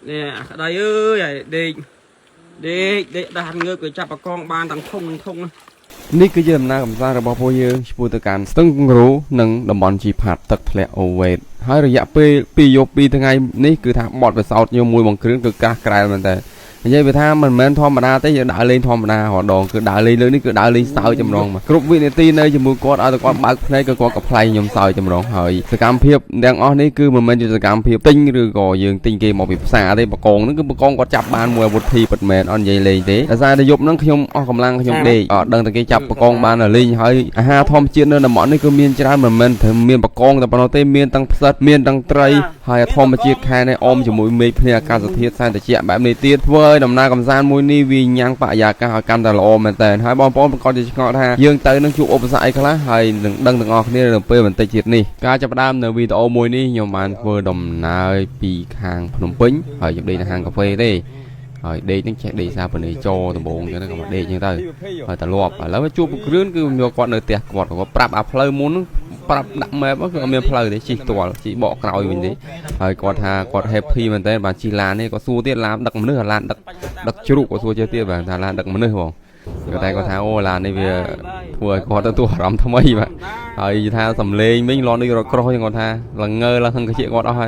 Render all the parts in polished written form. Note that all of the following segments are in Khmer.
nè đây ơi để đàn ngược cái chắp con ban thằng thông នេះគឺជាដំណើរកំសាន្តរបស់ពួកយើងឆ្ពោះទៅកាន់ស្ទឹងគង្រូនិងតំបន់ជីផាត់ទឹកធ្លាក់អូវេតហើយរយៈពេល2យប់2ថ្ងៃនេះគឺថាបត់ពិសោធន៍ខ្ញុំមួយបង្គ្រឿងគឺកាសក្រែលមែនតើនិយាយវាថាមិនមែនធម្មតាទេយើងដើរលេងធម្មតារដងគឺដើរលេងលើនេះគឺដើរលេងសើចចម្រងមកគ្រប់វិនាទីនៅជាមួយគាត់ឲ្យតែគាត់បើកភ្នែកគឺគាត់ក៏ផ្លែងខ្ញុំសើចចម្រងហើយសកម្មភាពទាំងអស់នេះគឺមិនមែនជាសកម្មភាពទិញឬក៏យើងទិញគេមកពីផ្សារទេបកងហ្នឹងគឺបកងគាត់ចាប់បានមួយអាវុធធីពិតមែនអត់និយាយលេងទេដោយសារតែយប់ហ្នឹងខ្ញុំអស់កម្លាំងខ្ញុំដេកអត់ដឹងតែគេចាប់បកងបានលេងហើយអាហារធម្មជាតិនៅតំបន់នេះគឺមានច្រើនមិនមែនតែមានបកងតែប៉ុណ្ណោះទេមានទាំងផ្សិតមានទាំងត្រីហើយធម្មជាតិខែនេះអមជាមួយមេឃភ្នែកអាកាសធាតុសែនត្រជាក់បែបនេះទៀតធ្វើឲ្យដំណើរកំសាន្តមួយនេះវាញ៉ាំងបរិយាកាសឲ្យកាន់តែល្អមែនតើហើយបងប្អូនប្រកាសជាឆ្ងល់ថាយើងទៅនឹងជួបឧបសគ្គអីខ្លះហើយនឹងដឹងទាំងអស់គ្នានៅពេលបន្តិចទៀតនេះការចាប់ផ្ដើមនៅវីដេអូមួយនេះខ្ញុំបានធ្វើដំណើរពីខាងភ្នំពេញហើយខ្ញុំដេកនៅហាងកាហ្វេទេហើយដេកនឹងចេះដេកសាបនីចរដំបងអញ្ចឹងក៏មកដេកអញ្ចឹងទៅហើយត្រឡប់ឥឡូវជួបគ្រឿនគឺយកគាត់នៅផ្ទះគាត់ប្រាប់អាផ្លូវមុនប្រាប់ដាក់ map គឺអត់មានផ្លូវទេជិះផ្ទាល់ជិះបកក្រោយវិញទេហើយគាត់ថាគាត់ happy មែនតើបានជិះឡាននេះគាត់សួរទៀតឡានដឹកមនុស្សឡានដឹកជ្រូកគាត់សួរចេះទៀតបាទថាឡានដឹកមនុស្សបងគាត់តែគាត់ថាអូឡាននេះវាធ្វើឲ្យគាត់ទទួលអារម្មណ៍ថ្មីបាទហើយថាសំលេងវិញឡននេះរត់ក្រោះគាត់ថាលងើឡើងហឹងកាជាគាត់អស់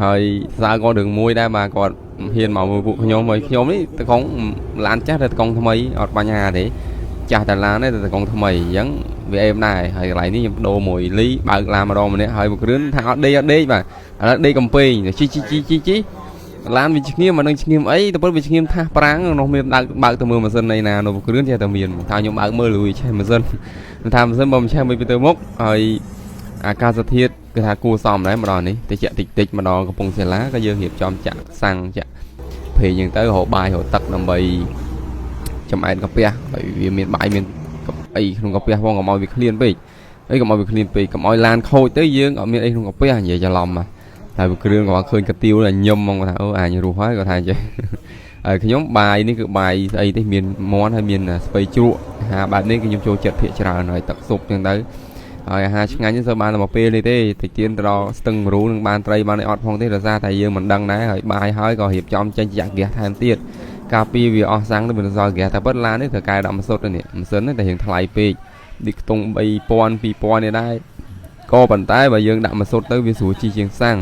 ហើយសើគាត់រឿងមួយដែរបាទគាត់ហ៊ានមកមើលពួកខ្ញុំហើយខ្ញុំនេះតកងឡានចាស់តែតកងថ្មីអត់បញ្ហាទេចាស់តែឡានទេតកងថ្មីអញ្ចឹងវាអេមដែរហើយកន្លែងនេះខ្ញុំដូរមួយលីបើកឡានម្ដងម្នាក់ហើយមួយគ្រឿនថាអត់ដេកបាទឥឡូវដេកកំពេងជីឡានវាឈ្ងៀមមិនដឹងឈ្ងៀមអីទៅពេលវាឈ្ងៀមថាសប្រាំងនោះមានបើកទៅមើលម៉ាស៊ីននៃណានោះមួយគ្រឿនចេះតែមានថាខ្ញុំបើកមើលលួយឆេះម៉ាស៊ីនថាម៉ាស៊ីនបើមិនឆេះមិនទៅមុខហើយអាកាសធាតុគឺថាគួរសមដែរម្ដងនេះតិចម្ដងកំពង់សិលាក៏យើងរៀបចំចាក់សាំងចាក់ភេងយើងទៅរកបាយរកទឹកដើម្បីចំអែតកាពះហើយវាមានបាយមានអីក្នុងកាពះផងកុំឲ្យវាឃ្លានពេកកុំឲ្យឡានខូចទៅយើងអត់មានអីក្នុងកាពះនិយាយច្រឡំហើយគ្រឿងគាត់ឃើញកាទៀវញឹមមកថាអូអញរស់ហើយគាត់ថាអញ្ចឹងហើយខ្ញុំបាយនេះគឺបាយស្អីទេមានមាន់ហើយមានស្ពៃជ្រក់អាហារបែបនេះគឺខ្ញុំចូលចិត្តភាគច្រើនហើយទឹកស៊ុបអញ្ចឹងទៅហើយអាហារឆ្ងាញ់ទៅបានតែមួយពេលនេះទេតិចទៀតទៅដល់ស្ទឹងរូនឹងបានត្រីបានអត់ផងទេដោយសារតែយើងមិនដឹងដែរហើយបាយហើយក៏រៀបចំចេញជាហ្គាសថែមទៀតកាលពីវាអស់សាំងទៅមិនសល់ហ្គាសតែប៉ុតឡាននេះត្រូវកែដាក់ម៉ាសុតនេះម៉ាស៊ីននេះតែរៀងថ្លៃពេកឌីខ្ទង់3000 2000នេះដែរក៏ប៉ុន្តែបើយើងដាក់ម៉ាសុតទៅវាស្រួលជីជាងសាំង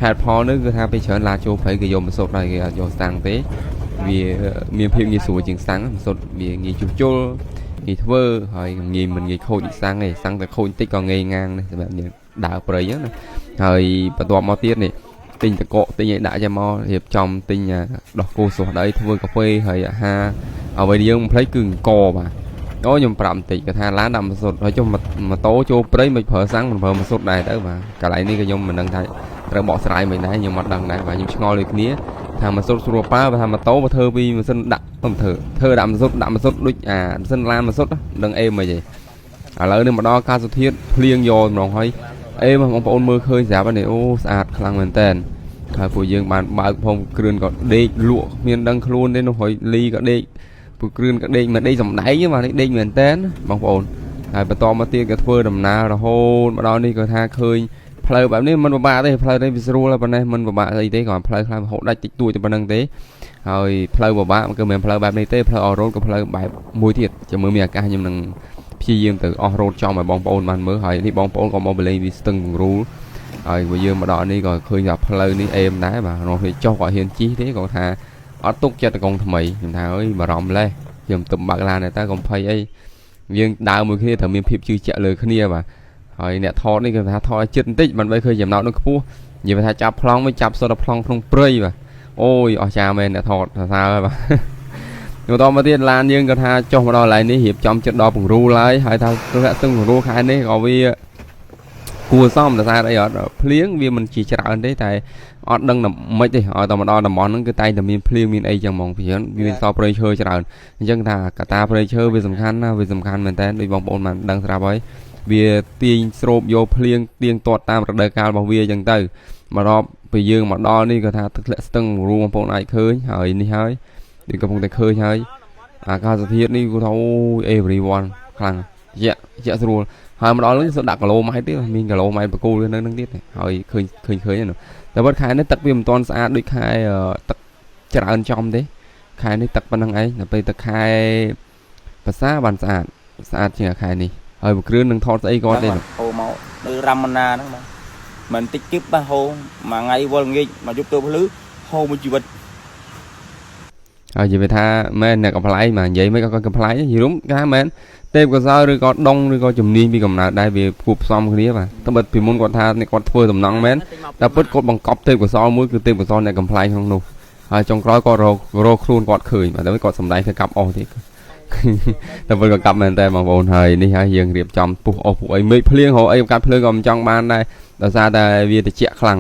ហេតុផលនេះគឺថាពេលច្រើនឡាចូលព្រៃគេយកម៉ាសុតហើយគេអត់យកសាំងទេវាមានភាពងាយស្រួលជាងសាំងម៉ាសុតវាងាយជួសជុលងាយធ្វើហើយមិនងាយខូចដូចសាំងទេសាំងតែខូចតិចក៏ងាយងាងនេះសម្រាប់យើងដើរព្រៃហ្នឹងណាហើយបន្ទាប់មកទៀតនេះទិញតកកទិញឲ្យដាក់ចាំមករៀបចំទិញដោះគោស្រស់ដីធ្វើកាហ្វេហើយអាហារអ្វីយើងមិនភ្លេចគឺអង្គបាទអូខ្ញុំប្រាប់បន្តិចគាត់ថាឡានដាក់ម៉ាសុតហើយចុះម៉ូតូចូលព្រៃមិនប្រើសាំងមិនប្រើម៉ាសុតដែរទៅបាទកន្លែងនេះក៏ខ្ញុំមិនដឹងថាត្រូវបកស្រាយមិនដែរខ្ញុំអត់ដឹងដែរបាទខ្ញុំឆ្ងល់ដូចគ្នាថាម៉ាសុតស្រួលប៉ាបើថាម៉ូតូបើធ្វើពីម៉ាស៊ីនដាក់ធ្វើដាក់ម៉ាសុតដូចអាម៉ាស៊ីនឡានម៉ាសុតដឹងអេមិនទេឥឡូវនេះមកដល់កាសធាតុភ្លៀងយកម្ដងហើយអេបងប្អូនមើលឃើញស្រាប់នេះអូស្អាតខ្លាំងមែនតើហើយពួកយើងបានបើកផងគ្រឿនក៏ដេកលក់មានដឹងខ្លួនទេនោះហើយលីក៏ដេកពួកគ្រឿនក៏ដេកមិនដេកសំដែងបាទដេកមែនតើបងប្អូនហើយបន្តមកទៀតក៏ធ្វើដំណើររហូតមកដល់នេះក៏ថាឃើញផ្លូវបែបនេះមិនពិបាកទេផ្លូវនេះវាស្រួលតែប៉ុណ្ណេះមិនពិបាកអីទេគ្រាន់ផ្លូវខ្លះរហូតដាច់តិចតួចតែប៉ុណ្្នឹងទេហើយផ្លូវពិបាកគឺមិនមែនផ្លូវបែបនេះទេផ្លូវអស់រ៉ូតក៏ផ្លូវបែបមួយទៀតចាំមើលមានអាកាសខ្ញុំនឹងព្យាយាមទៅអស់រ៉ូតចំឲ្យបងប្អូនបានមើលហើយនេះបងប្អូនក៏មកបលេងវាស្ទឹងគង្រូលហើយបើយើងមកដល់នេះក៏ឃើញថាផ្លូវនេះអេមដែរបាទនោះគេចុះក៏ហ៊ានជិះទេគាត់ថាអត់ទុកចិត្តតកងថ្មីខ្ញុំថាអើយបារម្ភម្លេះខ្ញុំទៅបើកឡានតែកុំភ័យអីយើងដើរមួយគ្នាត្រូវមានភាពជឿជាក់លើគ្នាបាទហើយអ្នកថតនេះគេថាថតឲ្យចិត្តបន្តិចមិនបីឃើញចំណោទនឹងខ្ពស់និយាយថាចាប់ប្លង់វិញចាប់សុទ្ធតែប្លង់ក្នុងព្រៃបាទអូយអស្ចារ្យមែនអ្នកថតសរសើរបាទបន្តមកទៀតឡានយើងក៏ថាចុះមកដល់កន្លែងនេះរៀបចំចិត្តដល់ពង្រូលហើយថាស្ទឹងពង្រូលខែនេះក៏វាគួរសមតែអីអត់ភ្លៀងវាមិនជាច្រើនទេតែអត់ដឹងមិនទេឲ្យតែមកដល់តំបន់ហ្នឹងគឺតែងតែមានភ្លៀងមានអីចឹងហ្មងពីច្រើនវាមានសល់ព្រៃឈើច្រើនអញ្ចឹងថាកតាព្រៃឈើវាសំខាន់ណាវាសំខាន់មែនតើដូចបងប្អូនបានដឹងស្រាប់ហើយវាទាញស្រូបយកភ្លៀងទៀងទាត់តាមរដូវកាលរបស់វាអញ្ចឹងទៅមកដល់ពេលយើងមកដល់នេះក៏ថាទឹកធ្លាក់ស្ទឹងរួមបងប្អូនអាចឃើញហើយនេះហើយដូចកំពុងតែឃើញហើយអាកាសធាតុនេះគាត់ថាអូ everyone ខ្លាំងជាក់ស្រួល ហើយម្ដងហ្នឹងដាក់គីឡូម៉ៃទៀតមានគីឡូម៉ៃបកគូនៅហ្នឹងទៀតហើយឃើញតែវត្តខែនេះទឹកវាមិនទាន់ស្អាតដូចខែទឹកច្រើនចំទេខែនេះទឹកប៉ុណ្្នឹងឯងដល់ពេលទឹកខែភាសាបានស្អាតជាងខែនេះហើយបគ្រឿននឹងថតស្អីគាត់ទេហូមកនៅរ៉ាំណាហ្នឹងបាទមិនតិចគឹបបាទហូមួយថ្ងៃវល់ងាកមកយប់ទៅភ្លឺហូមួយជីវិតហើយនិយាយថាមែនអ្នកកំ pl មកនិយាយមិនក៏កំ pl យីរុំគេថាមែនទេពកសោឬក៏ដងឬក៏ជំនាញពីកំណើតដែរវាគួបផ្សំគ្នាបាទតែបើពីមុនគាត់ថាគាត់ធ្វើដំណងមែនតែពិតគាត់បង្កប់ទេពកសោមួយគឺទេពកសោអ្នកកំ pl ក្នុងនោះហើយចុងក្រោយគាត់រកខ្លួនគាត់ឃើញបាទតែគាត់សំដែងធ្វើកាប់អស់ទៀតតែពិតក៏កាប់មែនតែបងប្អូនហើយនេះហើយយើងរៀបចំពុះអស់ពុះអីមេឃភ្លៀងរហូតអីកាត់ភ្លើងក៏មិនចង់បានដែរដោយសារតែវាត្រជាក់ខ្លាំង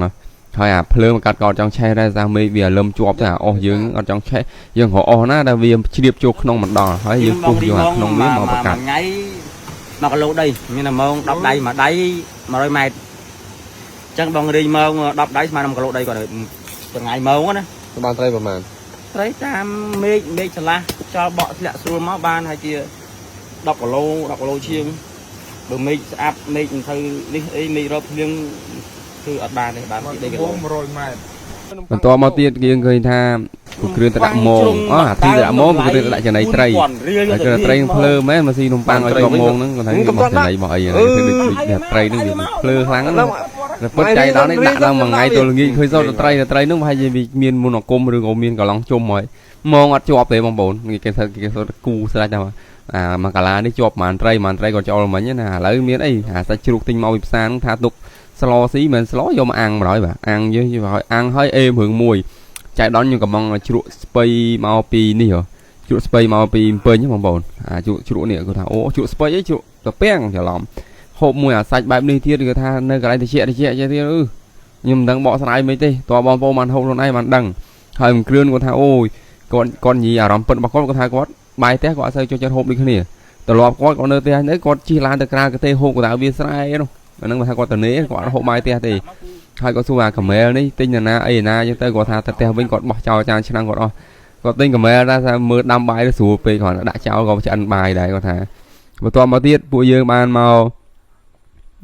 ហើយអាភ្លើងមកកាត់ក៏អត់ចង់ឆេះដែរសារមេឃវាលឹមជាប់ទៅអាអស់យើងអត់ចង់ឆេះយើងរកអស់ណាដែលវាជ្រាបចូលក្នុងមិនដល់ហើយយើងពុះយកអាក្នុងវាមកបង្កាត់ថ្ងៃ1គីឡូដីមានតែម៉ោង10ដៃមួយដៃ100ម៉ែត្រអញ្ចឹងបងរីម៉ោង10ដៃស្មើនឹង1គីឡូដីគាត់ថ្ងៃម៉ោងណាបានត្រីប្រហែលត្រីតាមមេឃឆ្លាស់ចោលបក់ធ្លាក់ស្រួលមកបានហើយជា10គីឡូជាងបើមេឃស្អាប់មេឃទៅនេះអីមេឃរកភ្លៀងគឺអត់បានទេបានទីដីគីឡូ100ម៉ែត្របន្តមកទៀតយើងឃើញថាពគ្រឿនទៅដាក់ម៉ងអាទីដាក់ម៉ងពគ្រឿនដាក់ចំណីត្រីហើយគឺត្រីភ្លើមែនមកស៊ីនំប៉័ងឲ្យជាប់ម៉ងហ្នឹងគាត់ថាមកចំណីរបស់អីហ្នឹងគឺដូចត្រីហ្នឹងវាភ្លើខ្លាំងហ្នឹងពិតចៃដល់នេះដាក់ដល់មួយថ្ងៃទល់ល្ងាចឃើញសតត្រីហ្នឹងប្រហែលជាមានមុនអគុំឬក៏មានកន្លងជុំហើយម៉ងអត់ជាប់ទេបងប្អូនគេថាគូស្រេចថាមកកាឡានេះជាប់ប្រហែលត្រីក៏ចូលមិញណាឥឡូវមានអីអាសាច់ជ្រូកទិញមកពីផ្សារហ្នឹងថាទុកស្លោស៊ីមិនស្លោយកមកអាំងមកហើយបាទអាំងយើងឲ្យអាំងហើយអេមរឿងមួយចៃដនខ្ញុំកំងជ្រក់ស្ពៃមកពីនេះហ៎ជ្រក់ស្ពៃមកពីពេញបងប្អូនអាជ្រក់នេះគាត់ថាអូជ្រក់ស្ពៃអីជ្រក់ទៅពាំងច្រឡំហូបមួយអាសាច់បែបនេះទៀតគាត់ថានៅកន្លែងតិចទៀតខ្ញុំមិនដឹងបកស្រាយមិនទេតើបងប្អូនបានហូបខ្លួនឯងបានដឹងហើយមិនគ្រឿនគាត់ថាអូយគាត់និយាយអារម្មណ៍ពិតរបស់គាត់ថាគាត់បាយផ្ទះគាត់អត់សូវចូលចិត្តហូបដូចគ្នាត្រឡប់គាត់នៅផ្ទះនេះគាត់ជិះឡានទៅក្រៅប្រទេសហូបគាត់ថាវាស្រែនោះអាហ្នឹងថាគាត់ទៅនេះគាត់ហូបបាយផ្ទះទេហើយគាត់សួរអាកាមែលនេះទិញណាអីណាចឹងទៅគាត់ថាទៅផ្ទះវិញគាត់បោះចោលចានឆ្នាំគាត់អស់គាត់ទិញកាមែលដែរថាមើលដាំបាយទៅស្រួលពេកគាត់ដាក់ចោលក៏ឆ្អិនបាយដែរគាត់ថាបន្ទាប់មកទៀតពួកយើងបានមក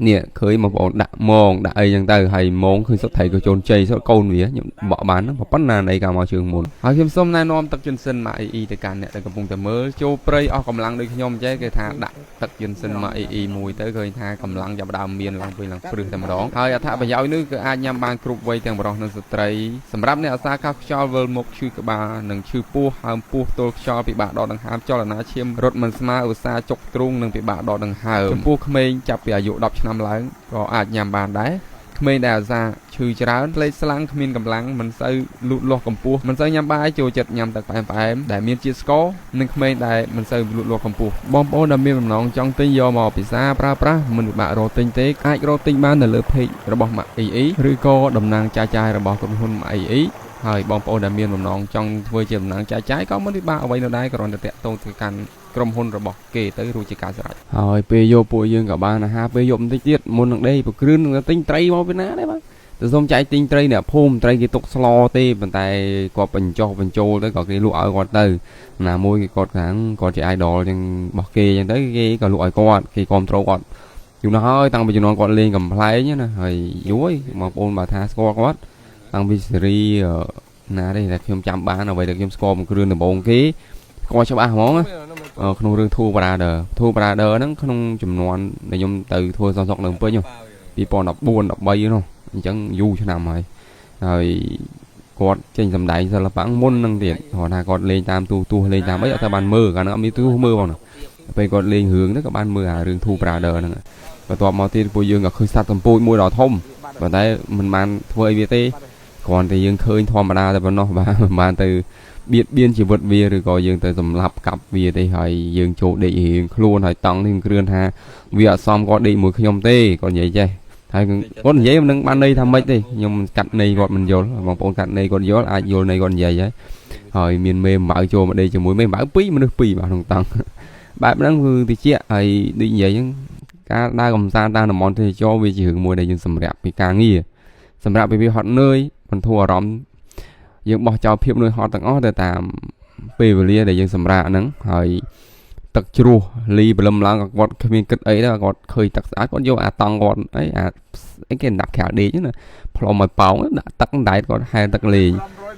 នេះឃើញបងប្អូនដាក់ម៉ងដាក់អីចឹងទៅហើយម៉ងឃើញសុទ្ធថៃក៏ជូនជ័យសុទ្ធកូនវាខ្ញុំបកបានប៉ុណ្ណានៃកាលមកជើងមុនហើយខ្ញុំសូមណែនាំទឹកយន្តសិនមកអ៊ីទៅកាន់អ្នកដែលកំពុងតែមើលចូលព្រៃអស់កម្លាំងដូចខ្ញុំចេះគេថាដាក់ទឹកយន្តសិនមកអ៊ីមួយទៅឃើញថាកម្លាំងចាប់ដើមមានឡើងវិញឡើងព្រឹសតែម្ដងហើយអត្ថប្រយោជន៍នេះគឺអាចញ៉ាំបានគ្រប់វ័យទាំងបុរសនិងស្ត្រីសម្រាប់អ្នកអាសាខាខ្យល់វិលមុខឈឺក្បាលនិងឈឺពោះហើមពោះទល់ខ្យល់ពិបាកដកដង្ហើមចលនាឈាមរត់មិនស្មើឧស្សាហ៍ចុកទ្រូងនិងពិបាកដកដង្ហើមចំពោះក្មេងចាប់ពីអាយុ10ឆ្នាំឡើងក៏អាចញ៉ាំបានដែរក្មេងដែលអាសាឈឺច្រើនផ្លេកស្លាំងគ្មានកម្លាំងមិនសូវលូតលាស់កម្ពស់មិនសូវញ៉ាំបាយចូលចិត្តញ៉ាំទឹកផ្អែមដែលមានជាតិស្ករនិងក្មេងដែលមិនសូវលូតលាស់កម្ពស់បងប្អូនដែលមានបំណងចង់ទិញយកមកពិសាប្រើប្រាស់មិនពិបាករកទិញទេអាចរកទិញបាននៅលើ page របស់ MAEE ឬក៏តំណាងចាយរបស់ក្រុមហ៊ុន MAEE ហើយបងប្អូនដែលមានបំណងចង់ធ្វើជាតំណាងចាយក៏មិនពិបាកអ្វីនៅដែរគ្រាន់តែតាក់ទងទៅកាន់ក្រុមហ៊ុនរបស់គេទៅរួចជាការស្រេចហើយពេលយកពួកយើងក៏បានអាហារពេលយកបន្តិចទៀតមុននឹងដេកព្រោះគ្រឿននឹងទិញត្រីមកពីណាដែរបាទទៅសុំចែកទិញត្រីអ្នកភូមិត្រីគេទុកស្លទេប៉ុន្តែគាត់បញ្ចុះបញ្ចូលទៅក៏គេលក់ឲ្យគាត់ទៅណាមួយគេគាត់ខាងគាត់ជា idol ចឹងរបស់គេចឹងទៅគេក៏លក់ឲ្យគាត់គេគ្រប់ត្រូលគាត់យូរណាស់ហើយតាំងពីជំនាន់គាត់លេងកំ pl ណាហើយយូរហើយបងប្អូនបើថាស្គាល់គាត់តាំងពីសេរីណាទេតែខ្ញុំចាំបានអ្វីដែលខ្ញុំស្គាល់មួយគ្រឿងដំបូងគេគាត់ច្បាស់ហ្មងក្នុងរឿង Two Brother ហ្នឹងក្នុងចំនួនដែលខ្ញុំទៅធ្វើសន្សុកនៅភ្នំពេញ2014 13នោះអញ្ចឹងយូរឆ្នាំហើយគាត់ចេញសម្ដែងសិល្បៈមុនហ្នឹងទៀតគាត់ថាគាត់លេងតាមទូលេងតាមអីអត់ថាបានមើលកាលនោះអត់មានទូមើលបងពេលគាត់លេងរឿងហ្នឹងក៏បានមើលអារឿង Two Brother ហ្នឹងបន្ទាប់មកទៀតពួកយើងក៏ឃើញសត្វសំពូចមួយដ៏ធំប៉ុន្តែមិនបានធ្វើអីវាទេគ្រាន់តែយើងឃើញធម្មតាតែប៉ុណ្ណោះបានទៅបៀតបៀនជីវិតវាឬក៏យើងទៅសម្លាប់កាប់វាទេហើយយើងចូលដេករៀងខ្លួនហើយតង់នេះគ្រឿនថាវាអត់សមគាត់ដេកមួយខ្ញុំទេគាត់និយាយចេះហើយគាត់និយាយមិនដឹងបានន័យថាម៉េចទេខ្ញុំកាត់ន័យគាត់មិនយល់បងប្អូនកាត់ន័យគាត់យល់អាចយល់ន័យគាត់និយាយហើយមានមេម៉ៅចូលមកដេកជាមួយមេម៉ៅ2មនុស្ស2បាទក្នុងតង់បែបហ្នឹងគឺតិចហើយដូចនិយាយហ្នឹងការដើរកំសាន្តតាមតំបន់ទេសចរវាជារឿងមួយដែលយើងសម្រាប់ពីការងារសម្រាប់ពីវាហត់នឿយបន្ធូរអារម្មណ៍យើងបោះចោលភាពនឿយហត់ទាំងអស់ទៅតាមពេលវេលាដែលយើងសម្រាកហ្នឹងហើយ ទឹកជ្រោះលីបលឹមឡើងគាត់គ្មានគិតអីដែរគាត់ឃើញទឹកស្អាតគាត់យកអាតង់គាត់អីគេដាក់ក្រៅដេកណាផ្លុំឲ្យប៉ោងដាក់ទឹកដែតគាត់ហែទឹកលេង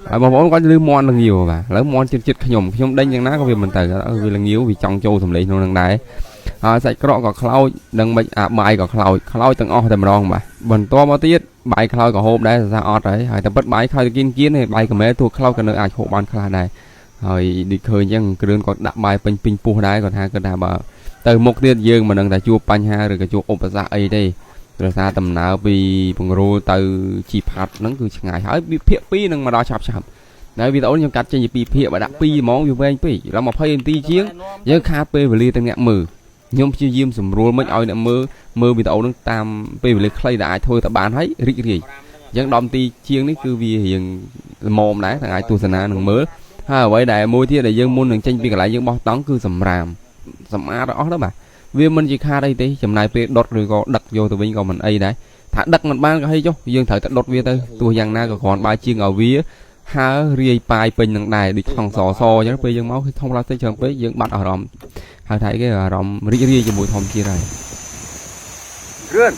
ហើយបងប្អូនគាត់លឺមន់លងាវបាទឥឡូវមន់ចិត្តខ្ញុំដេញយ៉ាងណាក៏វាមិនទៅវាលងាវវាចង់ចូលសម្លេងក្នុងនឹងដែរហើយសាច់ក្រកក៏ខ្លោចដឹងមិនអាបាយក៏ខ្លោចទាំងអស់តែម្ដងបាទបន្តមកទៀតបាយខ្លោចក៏ហូបដែរថាអត់ហើយតែពិតបាយខ្លោចទៅគៀនឯបាយកម្មែទូខ្លោចក៏នៅអាចហូបបានខ្លះដែរហើយដូចឃើញអញ្ចឹងគ្រឿនគាត់ដាក់បាយពេញពោះដែរគាត់ថាបើទៅមុខទៀតយើងមិនដឹងថាជួបបញ្ហាឬក៏ជួបឧបសគ្គអីទេដោយសារដំណើរពីពង្រូលទៅជីផាត់ហ្នឹងគឺឆ្ងាយហើយភាគ2នឹងមកដល់ឆាប់ហើយវីដេអូខ្ញុំកាត់ចេញពី2ភាគបើដាក់2ហ្មងវាវែងពេកដល់20នាទីជាងយើងខាតពេលវេលាទាំងអ្នកមើលខ្ញុំព្យាយាមសម្រួលមិនឲ្យអ្នកមើលវីដេអូហ្នឹងតាមពេលវេលាខ្លីដែលអាចធ្វើទៅបានហើយរីករាយអញ្ចឹង10នាទីជាងនេះគឺវារៀងល្មមដែរទាំងអាចទស្សនានឹងមើលហើយអ្វីដែលមួយទៀតដែលយើងមុននឹងចេញពីកន្លែងយើងបោះតង់គឺសម្អាតអស់ទៅបាទវាមិនជាខាតអីទេចំណាយពេលដុតឬក៏ដឹកយកទៅវិញក៏មិនអីដែរថាដឹកមិនបានក៏ហីចុះយើងត្រូវតែដុតវាទៅទោះយ៉ាងណាក៏គ្រាន់បើជាងឲ្យវាហើរាយប៉ាយពេញនឹងដែរដូចថងសអញ្ចឹងពេលយើងមកគឺថងប្លាស្ទិកច្រើនពេកយើងបាត់អារម្មណ៍ហើយថៃគេអារម្មណ៍រីករាយជាមួយធម្មជាតិហើយគ្រឿន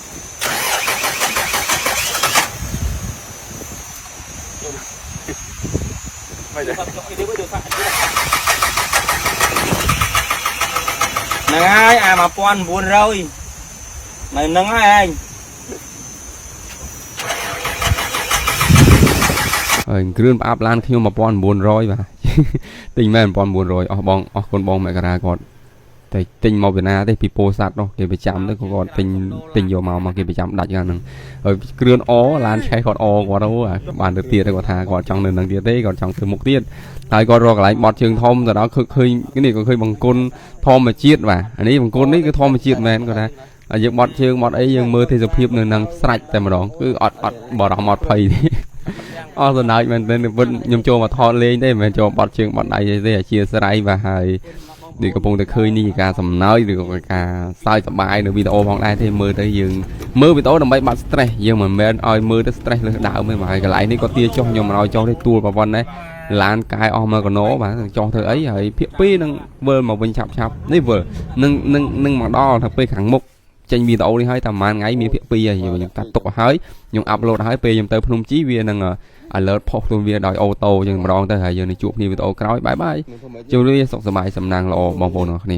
ហ្នឹងហើយអា1900នៅហ្នឹងហើយឯងហើយគ្រឿនផ្អាប់ឡានខ្ញុំ1900បាទទិញមែន1900អស់បងអស់គុណបងមករាគាត់តែទិញមកពីណាទេពីពោធិ៍សាត់នោះគេប្រចាំទៅគាត់ទិញយកមកគេប្រចាំដាច់យ៉ាងហ្នឹងហើយគ្រឿនឡានឆេះគាត់គាត់បានទៅទៀតគាត់ថាគាត់ចង់នៅនឹងទៀតទេគាត់ចង់ទៅមុខទៀតហើយគាត់រកកន្លែងបត់ជើងធំទៅដល់ឃើញនេះក៏ឃើញបង្គន់ធម្មជាតិបាទអានេះបង្គន់នេះគឺធម្មជាតិមែនគាត់ថាយើងបត់ជើងបត់អីយើងមើលទេសភាពនៅនឹងស្រេចតែម្ដងគឺអត់បរោះអត់ភ័យទេអស់សំណើចមែនទែនខ្ញុំចូលមកថតលេងទេមិនមែនចូលបត់ជើងបត់ដៃទេអធិស្ឋានបាទហើយនេះកំពុងតែឃើញនេះជាការសំណើចឬក៏ការសើចសប្បាយនៅវីដេអូផងដែរទេមើលទៅយើងមើលវីដេអូដើម្បីបាត់ stress យើងមិនមែនឲ្យមើលទៅ stress លើដើមទេបាទហើយកន្លែងនេះក៏ទាចុះខ្ញុំមិនឲ្យចុះទេទួលប្រព័ន្ធដែរឡានកាយអស់មកកណោបាទចុះធ្វើអីហើយភាគ2នឹងវិលមកវិញឆាប់នេះវិលនឹងមកដល់ទៅពេលខាងមុខចេញវីដេអូនេះហើយតែប្រហែលថ្ងៃមានភាគ2ហើយខ្ញុំកាត់ទុកឲ្យខ្ញុំអាប់ឡូតឲ្យពេលខ្ញុំទៅភ្នំជីវានឹងalert ផុសខ្លួនវាដោយអូតូចឹងម្ដងទៅហើយយើងនឹងជួបគ្នាវីដេអូក្រោយបាយបាយជម្រាបសុខសប្បាយសំណាងល្អបងប្អូនអរគ្នា